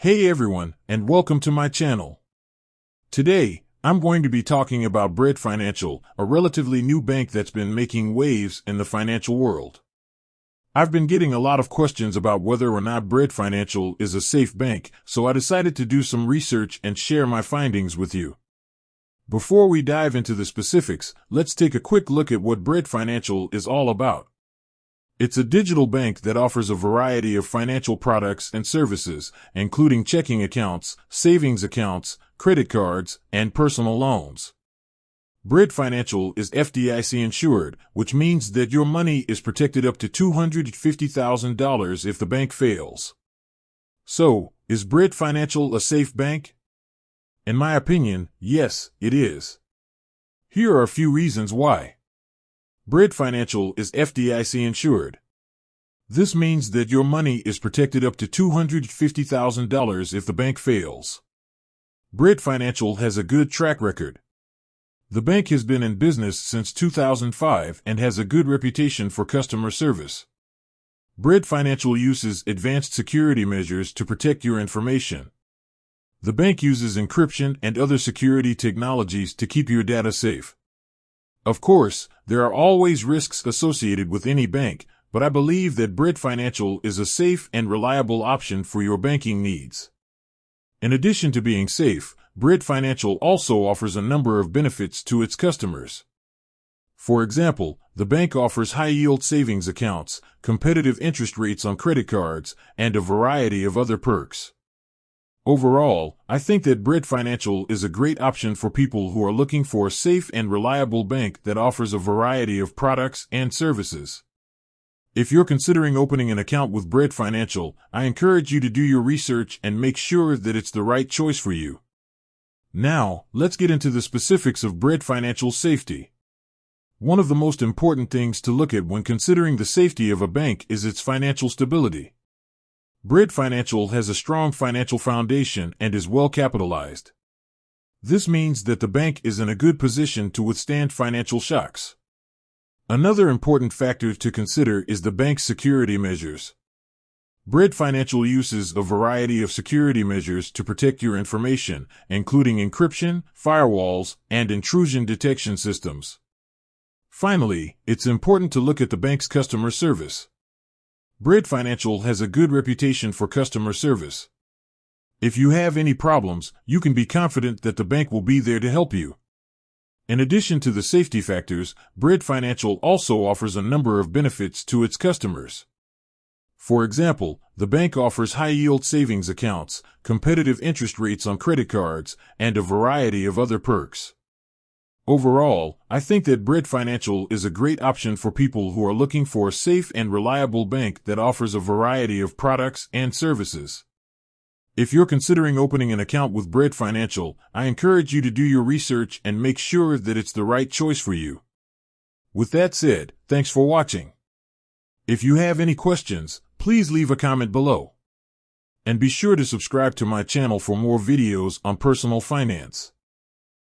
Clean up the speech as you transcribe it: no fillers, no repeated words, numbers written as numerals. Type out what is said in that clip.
Hey everyone, and welcome to my channel. Today, I'm going to be talking about Bread Financial, a relatively new bank that's been making waves in the financial world. I've been getting a lot of questions about whether or not Bread Financial is a safe bank, so I decided to do some research and share my findings with you. Before we dive into the specifics, let's take a quick look at what Bread Financial is all about. It's a digital bank that offers a variety of financial products and services, including checking accounts, savings accounts, credit cards, and personal loans. Bread Financial is FDIC insured, which means that your money is protected up to $250,000 if the bank fails. So, is Bread Financial a safe bank? In my opinion, yes, it is. Here are a few reasons why. Bread Financial is FDIC insured. This means that your money is protected up to $250,000 if the bank fails. Bread Financial has a good track record. The bank has been in business since 2005 and has a good reputation for customer service. Bread Financial uses advanced security measures to protect your information. The bank uses encryption and other security technologies to keep your data safe. Of course, there are always risks associated with any bank, but I believe that Bread Financial is a safe and reliable option for your banking needs. In addition to being safe, Bread Financial also offers a number of benefits to its customers. For example, the bank offers high-yield savings accounts, competitive interest rates on credit cards, and a variety of other perks. Overall, I think that Bread Financial is a great option for people who are looking for a safe and reliable bank that offers a variety of products and services. If you're considering opening an account with Bread Financial, I encourage you to do your research and make sure that it's the right choice for you. Now, let's get into the specifics of Bread Financial's safety. One of the most important things to look at when considering the safety of a bank is its financial stability. Bread Financial has a strong financial foundation and is well capitalized. This means that the bank is in a good position to withstand financial shocks. Another important factor to consider is the bank's security measures. Bread Financial uses a variety of security measures to protect your information, including encryption, firewalls, and intrusion detection systems. Finally, it's important to look at the bank's customer service. Bread Financial has a good reputation for customer service. If you have any problems, you can be confident that the bank will be there to help you. In addition to the safety factors, Bread Financial also offers a number of benefits to its customers. For example, the bank offers high-yield savings accounts, competitive interest rates on credit cards, and a variety of other perks. Overall, I think that Bread Financial is a great option for people who are looking for a safe and reliable bank that offers a variety of products and services. If you're considering opening an account with Bread Financial, I encourage you to do your research and make sure that it's the right choice for you. With that said, thanks for watching. If you have any questions, please leave a comment below. And be sure to subscribe to my channel for more videos on personal finance.